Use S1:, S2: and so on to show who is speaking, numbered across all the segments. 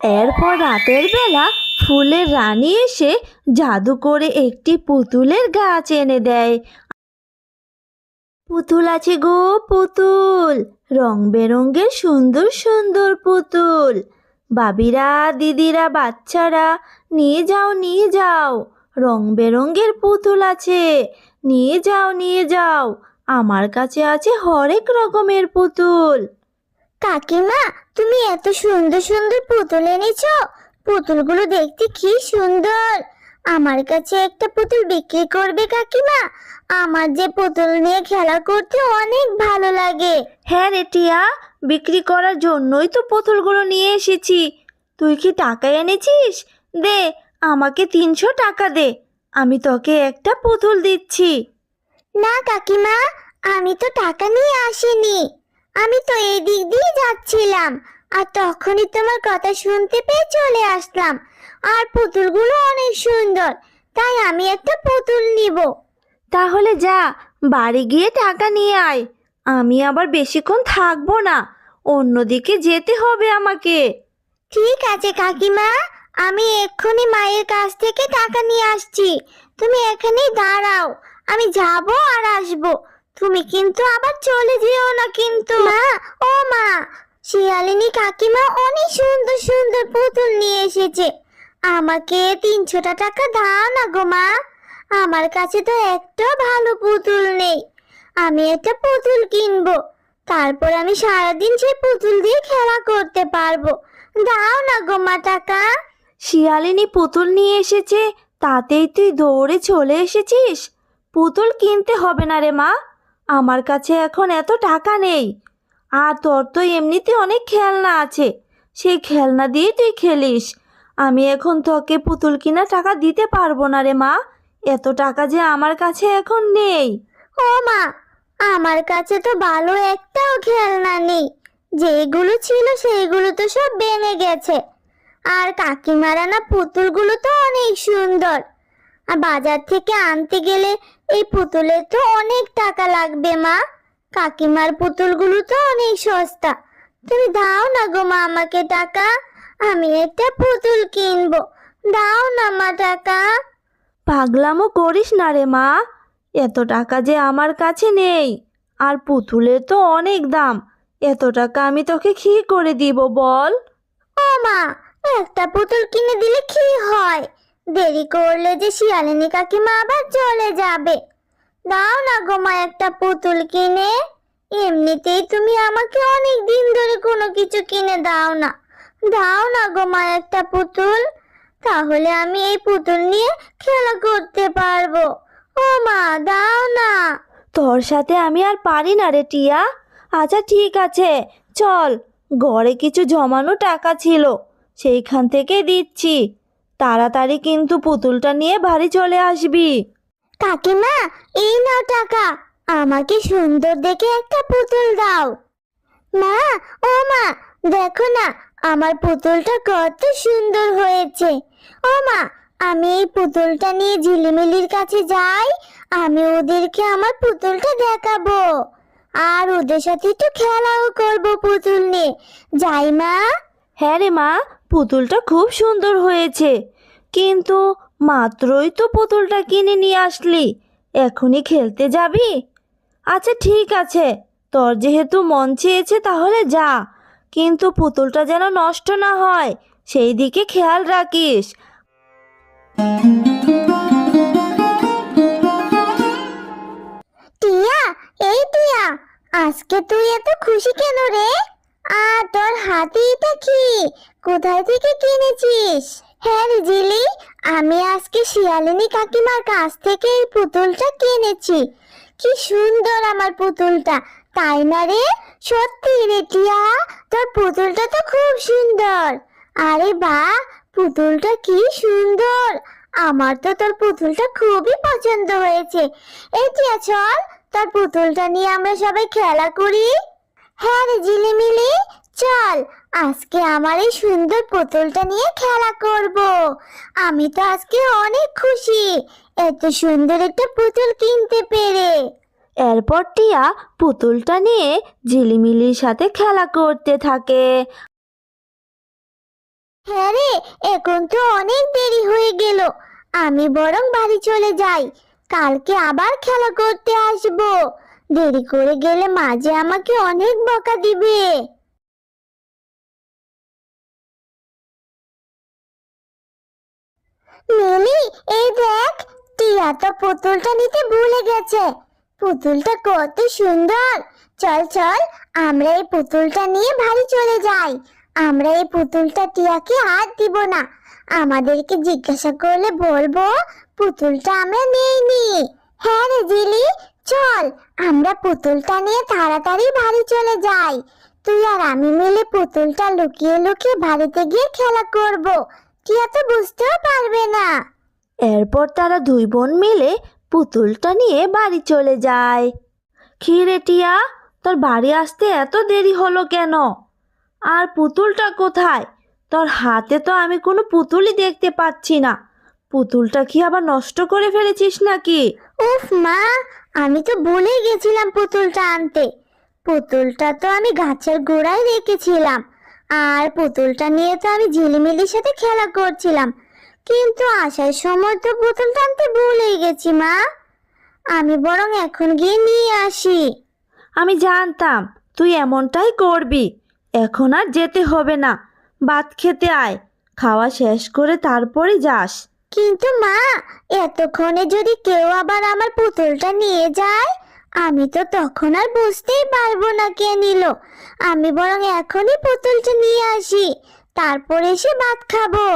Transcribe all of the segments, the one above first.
S1: এরপর রাতের বেলা ফুলের রানী এসে জাদু করে একটি পুতুলের গাছ এনে দেয়। পুতুল আছে গো, পুতুল, রং বেরঙের সুন্দর সুন্দর পুতুল। বাবিরা, দিদিরা, বাচ্চারা, নিয়ে যাও নিয়ে যাও, রং বেরঙের পুতুল আছে, নিয়ে যাও নিয়ে যাও। আমার কাছে আছে হরেক রকমের পুতুল।
S2: কাকিমা, তুমি এত সুন্দর সুন্দর পুতুল এনেছো। পুতুলগুলো দেখতে কি সুন্দর। আমার কাছে একটা পুতুল বিক্রি করবে কাকিমা? আমার যে পুতুল নিয়ে খেলা করতে অনেক ভালো লাগে।
S1: হ্যাঁ রে টিয়া, বিক্রি করার জন্যই তো পুতুলগুলো নিয়ে এসেছি। তুই কি টাকা এনেছিস? দে, আমাকে 300 টাকা দে, আমি তোকে একটা পুতুল দিচ্ছি।
S2: না কাকিমা, আমি তো টাকা নিয়ে আসিনি। আমি তো এই দিক দিয়ে যাচ্ছিলাম, আর তখনই তোমার কথা শুনতে পেয়ে চলে আসলাম। আর পুতুলগুলো অনেক সুন্দর, তাই আমি একটা পুতুল নিব।
S1: তাহলে যা, বাড়ি গিয়ে টাকা নিয়ে আয়। আমি আবার বেশিক্ষণ থাকবো না, অন্যদিকে যেতে হবে আমাকে।
S2: ঠিক আছে কাকিমা, আমি এক্ষুনি মায়ের কাছ থেকে টাকা নিয়ে আসছি। তুমি এখানেই দাঁড়াও, আমি যাব আর আসব। তুমি কিন্তু আবার চলে যেও না কিন্তু। মা, ও মা, শিয়ালিনী কাকিমা অনেক সুন্দর সুন্দর পুতুল নিয়ে এসেছে। আমাকে 300 টাকা দাও না গো মা। আমার কাছে তো একটা ভালো পুতুল নেই। আমি একটা পুতুল কিনবো, তারপর আমি সারাদিন সেই পুতুল দিয়ে খেলা করতে পারবো। দাও না গো মা টাকা।
S1: শিয়ালিনী পুতুল নিয়ে এসেছে, তাতেই তুই দৌড়ে চলে এসেছিস? পুতুল কিনতে হবে না রে মা, আমার কাছে এখন এত টাকা নেই। আর তোর তো এমনিতে অনেক খেলনা আছে, সেই খেলনা দিয়ে তুই খেলিস। আমি এখন তোকে পুতুল কিনা টাকা দিতে পারবো না রে মা, এত টাকা যে আমার কাছে এখন নেই।
S2: ও মা, আমার কাছে তো ভালো একটাও খেলনা নেই। যেগুলো ছিল সেগুলো তো সব ভেঙে গেছে। আর কাকিমারা না পুতুলগুলো তো অনেক সুন্দর। আর বাজার থেকে আনতে গেলে এই পুতুলের তো অনেক টাকা লাগবে মা। কাকিমার পুতুলগুলো তো অনেক সস্তা। তুমি দাও না গো মা আমাকে টাকা, আমি একটা পুতুল কিনবো। দাও না মা টাকা।
S1: পাগলামো করিস না রে মা, এত টাকা যে আমার কাছে নেই। আর পুতুলের তো অনেক দাম, এত টাকা আমি তোকে কি করে দিব বল?
S2: ও মা, একটা পুতুল কিনে দিলে কি হয়? দেরি করলে যে শিয়ালিনী কাকিমা আবার চলে যাবে। দাও না গো মা একটা পুতুল কিনে। এমনিতেই তুমি আমাকে অনেক দিন ধরে কোনো কিছু কিনে দাও না। দাও না গো মা একটা পুতুল, তাহলে আমি এই পুতুল নিয়ে খেলা করতে পারবো। ও মা, দাও না।
S1: তোর সাথে আমি আর পারি না রে টিয়া। আচ্ছা ঠিক আছে, চল, ঘরে কিছু জমানো টাকা ছিল, সেইখান থেকে দিচ্ছি। তাড়াতাড়ি কিন্তু পুতুলটা নিয়ে বাড়ি চলে আসবি।
S2: কাকিমা, এই নাও টাকা, আমাকে সুন্দর দেখে একটা পুতুল দাও। মা, ও মা, দেখো না আমার পুতুলটা কত সুন্দর হয়েছে। ও মা, আমি এই পুতুলটা নিয়ে ঝিলিমিলির কাছে যাই। আমি ওদেরকে আমার পুতুলটা দেখাবো, আর ওদের সাথে একটু খেলাও করবো পুতুল নিয়ে। যাই মা।
S1: হ্যাঁ রে মা, পুতুলটা খুব সুন্দর হয়েছে, কিন্তু মাত্রই তো পুতুলটা কিনে নিয়ে আসলি, এখনই খেলতে যাবি? আচ্ছা ঠিক আছে, তোর যেহেতু মন চেয়েছে তাহলে যা, কিন্তু পুতুলটা যেন নষ্ট না হয় সেই দিকে খেয়াল রাখিস।
S2: টিয়া, এই টিয়া, আজকে তুই এত খুশি কেন রে? আর তোর হাতে এটা কি? কোথায় থেকে কিনেছিস? হ্যাঁ রে জিলি, আমি আজকে শিয়ালিনী কাকিমার কাছ থেকে এই পুতুলটা কিনেছি। কি সুন্দর আমার পুতুলটা, তাই না রে? সত্যি রে টিয়া, তোর পুতুলটা তো খুব সুন্দর। আরে বাহ, পুতুলটা কি সুন্দর। আমার তো তোর পুতুলটা খুবই পছন্দ হয়েছে। এই টিয়া, চল তোর পুতুলটা নিয়ে আমরা সবাই খেলা করি। হ্যাঁ রে ঝিলিমিলি, চল আজকে আমার এই সুন্দর পুতুলটা নিয়ে খেলা করব। আমি তো আজকে অনেক খুশি এত সুন্দর একটা পুতুল কিনতে পেরে।
S1: এরপর টিয়া পুতুলটা নিয়ে ঝিলিমিলির সাথে খেলা করতে থাকে।
S2: হ্যাঁ রে, এখন তো অনেক দেরি হয়ে গেল। আমি বরং বাড়ি চলে যাই, কালকে আবার খেলা করতে আসবো। দেরি করে গেলে মা যে আমাকে অনেক বকা দিবে। মিলি, এই দেখ, টিয়া তো পুতুলটা নিতে ভুলে গেছে। পুতুলটা কত সুন্দর। চল চল, আমরা এই পুতুলটা নিয়ে বাড়ি চলে যাই। আমরা এই পুতুলটা টিয়াকে হাত দিব না। আমাদেরকে জিজ্ঞাসা করলে বলবো পুতুলটা আমরা নেইনি। হ্যাঁ রে জিলি, চল আমরা পুতুলটা নিয়ে তাড়াতাড়ি বাড়ি চলে যাই। তুই আর আমি মিলে পুতুলটা লুকিয়ে লুকিয়ে বাড়িতে গিয়ে খেলা করব। টিয়া তো বুঝতেও পারবে না।
S1: এরপর তারা দুই বোন মিলে পুতুলটা নিয়ে বাড়ি চলে যায়। কি রে টিয়া, তোর বাড়ি আসতে এত দেরি হলো কেন? আর পুতুলটা কোথায়? তোর হাতে তো আমি কোনো পুতুলই দেখতে পাচ্ছি না। পুতুলটা কি আবার নষ্ট করে ফেলেছিস নাকি?
S2: উফ মা, আমি তো ভুলেই গেছিলাম পুতুলটা আনতে। পুতুলটা তো আমি গাছের গোড়ায় রেখেছিলাম। আর পুতুলটা নিয়ে তো আমি ঝিলিমিলির সাথে খেলা করছিলাম। কিন্তু আসার সময় তো পুতুলটা আনতে ভুলেই গেছি মা। আমি বরং এখন গিয়ে নিয়ে আসি।
S1: আমি জানতাম তুই এমনটাই করবি। এখন আর যেতে হবে না, ভাত খেতে আয়। খাওয়া শেষ করে তারপরে যাস।
S2: কিন্তু মা, এতক্ষণে যদি কেউ আবার আমার পুতুলটা নিয়ে যায়, আমি তো তখন আর বুঝতেই পারবো না কে নিল। আমি বরং এখনই পুতুলটা নিয়ে আসি, তারপর এসে ভাত খাবো।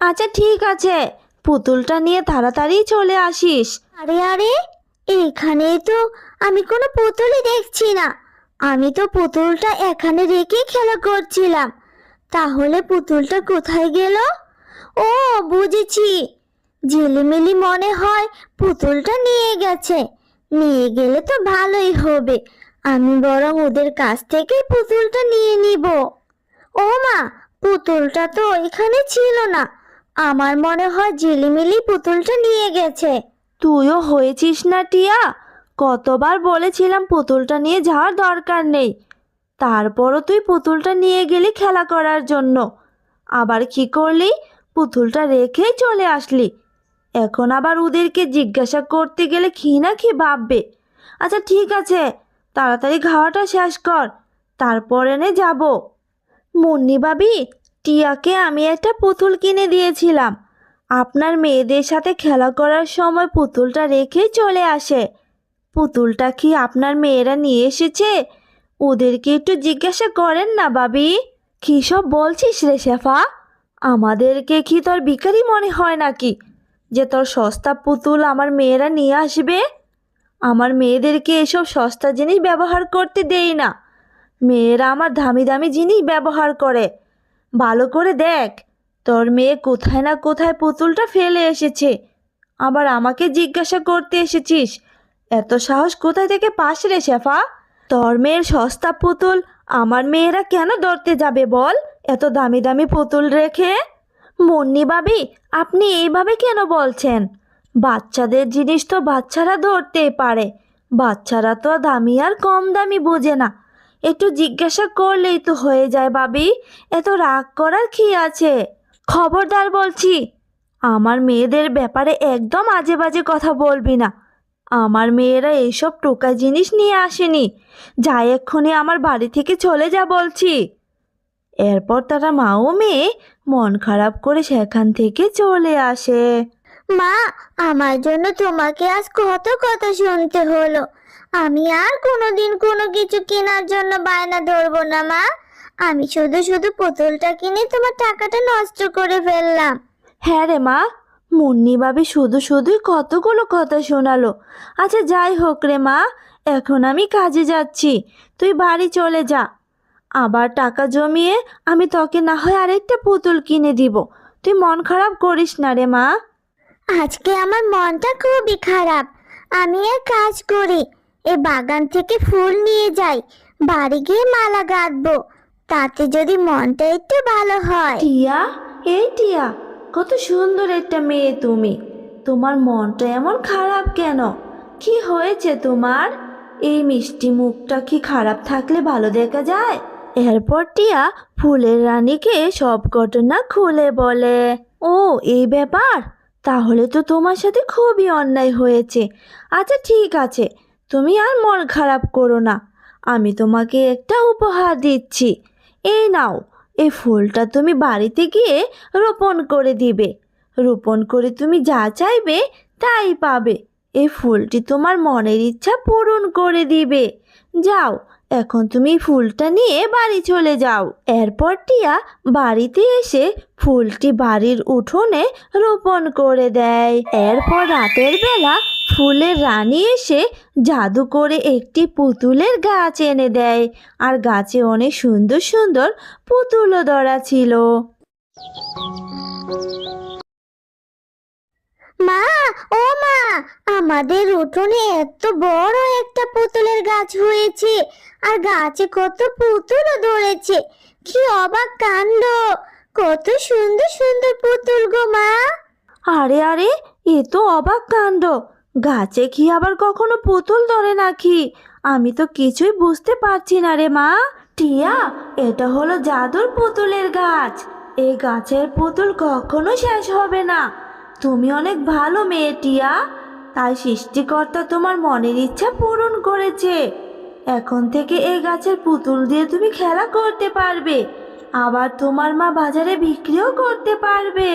S1: আচ্ছা ঠিক আছে, পুতুলটা নিয়ে তাড়াতাড়ি চলে আসিস।
S2: আরে আরে, এখানে তো আমি কোনো পুতুলই দেখছি না। আমি তো পুতুলটা এখানে রেখে খেলা করছিলাম। তাহলে পুতুলটা কোথায় গেল? ও, বুঝেছি, ঝিলিমিলি মনে হয় পুতুলটা নিয়ে গেছে। নিয়ে গেলে তো ভালোই হবে। আমি বরং ওদের কাছ থেকে পুতুলটা নিয়ে নিব। ও মা, পুতুলটা তো এখানে ছিল না। আমার মনে হয় ঝিলিমিলি পুতুলটা নিয়ে গেছে।
S1: তুইও হয়েছিস না টিয়া, কতবার বলেছিলাম পুতুলটা নিয়ে যাওয়ার দরকার নেই। তারপরও তুই পুতুলটা নিয়ে গেলি খেলা করার জন্য। আবার কি করলি? পুতুলটা রেখেই চলে আসলি। এখন আবার ওদেরকে জিজ্ঞাসা করতে গেলে কি না কি ভাববে। আচ্ছা ঠিক আছে, তাড়াতাড়ি খাওয়াটা শেষ কর, তারপর এনে যাব। মুন্নি ভাবি, টিয়াকে আমি একটা পুতুল কিনে দিয়েছিলাম। আপনার মেয়েদের সাথে খেলা করার সময় পুতুলটা রেখেই চলে আসে। পুতুলটা কি আপনার মেয়েরা নিয়ে এসেছে? ওদেরকে একটু জিজ্ঞাসা করেন না ভাবি। কী সব বলছিস রে শেফা? আমাদেরকে কি তোর ভিখারি মনে হয় নাকি, যে তোর সস্তা পুতুল আমার মেয়েরা নিয়ে আসবে? আমার মেয়েদেরকে এসব সস্তা জিনিস ব্যবহার করতে দেই না। মেয়েরা আমার দামি দামি জিনিস ব্যবহার করে। ভালো করে দেখ, তোর মেয়ে কোথায় না কোথায় পুতুলটা ফেলে এসেছে। আবার আমাকে জিজ্ঞাসা করতে এসেছিস? এত সাহস কোথায় থেকে পাস রে শেফা? তোর মেয়ের সস্তা পুতুল আমার মেয়েরা কেন ধরতে যাবে বল, এত দামি দামি পুতুল রেখে? মুন্নি ভাবি, আপনি এইভাবে কেন বলছেন? বাচ্চাদের জিনিস তো বাচ্চারা ধরতেই পারে। বাচ্চারা তো দামি আর কম দামি বোঝে না। একটু জিজ্ঞাসা করলেই তো হয়ে যায় ভাবি, এত রাগ করার কি আছে? খবরদার বলছি, আমার মেয়েদের ব্যাপারে একদম আজে বাজে কথা বলবি না। আমার মেয়েরা এইসব টোকা জিনিস নিয়ে আসেনি। যাই এক্ষুনি আমার বাড়ি থেকে চলে যা বলছি। এরপর তারা মা ও মেয়ে মন খারাপ করে সেখান থেকে চলে আসে।
S2: মা, আমার জন্য তোমাকে আজ কত কথা শুনতে হলো। আমি আর কোনোদিন কোনো কিছু কেনার জন্য বায়না ধরবো না মা। আমি শুধু শুধু পুতুলটা কিনে তোমার টাকাটা নষ্ট করে ফেললাম।
S1: হ্যাঁ রে মা, মুন্নি ভাবি শুধু শুধুই কতগুলো কথা শোনালো। আচ্ছা যাই হোক রে মা, এখন আমি কাজে যাচ্ছি, তুই বাড়ি চলে যা। আবার টাকা জমিয়ে আমি তোকে না হয় আরেকটা পুতুল কিনে দিব। তুই মন খারাপ করিস না রে মা।
S2: আজকে আমার মনটা খুবই খারাপ। আমি এক কাজ করি, এই বাগান থেকে ফুল নিয়ে যাই, বাড়ি গিয়ে মালা গাঁথবো। তাতে যদি মনটা একটু ভালো হয়।
S1: টিয়া, এই টিয়া, কত সুন্দর একটা মেয়ে তুমি। তোমার মনটা এমন খারাপ কেন? কি হয়েছে তোমার? এই মিষ্টি মুখটা কি খারাপ থাকলে ভালো দেখা যায়? এরপর টিয়া ফুলের রানীকে সব ঘটনা খুলে বলে। ও, এই ব্যাপার, তাহলে তো তোমার সাথে খুবই অন্যায় হয়েছে। আচ্ছা ঠিক আছে, তুমি আর মন খারাপ করো না, আমি তোমাকে একটা উপহার দিচ্ছি। এই নাও, এই ফুলটা তুমি বাড়িতে গিয়ে রোপণ করে দিবে। রোপণ করে তুমি যা চাইবে তাই পাবে। এই ফুলটি তোমার মনের ইচ্ছা পূরণ করে দিবে। যাও, এখন তুমি ফুলটা নিয়ে বাড়ি চলে যাও। এরপর টিয়া বাড়িতে এসে ফুলটি বাড়ির উঠোনে রোপণ করে দেয়। এরপর রাতের বেলা ফুলের রানী এসে জাদু করে একটি পুতুলের গাছ এনে দেয়, আর গাছে অনেক সুন্দর সুন্দর পুতুলও ধরা ছিল।
S2: মা, ও মা, আমাদের উঠোনে এত বড় একটা পুতুলের গাছ হয়েছে, আর গাছে কত পুতুলও ধরেছে। কি অবাক কাণ্ড! কত সুন্দর সুন্দর পুতুল গো মা।
S1: আরে আরে, এ তো অবাক কাণ্ড! গাছে কি আবার কখনো পুতুল ধরে নাকি? আমি তো কিছুই বুঝতে পারছি না রে মা। টিয়া, এটা হলো জাদুর পুতুলের গাছ। এই গাছের পুতুল কখনো শেষ হবে না। তুমি অনেক ভালো মেয়ে টিয়া, তাই সৃষ্টিকর্তা তোমার মনের ইচ্ছা পূরণ করেছে। এখন থেকে এই গাছের পুতুল দিয়ে তুমি খেলা করতে পারবে, আবার তোমার মা বাজারে বিক্রিও করতে পারবে।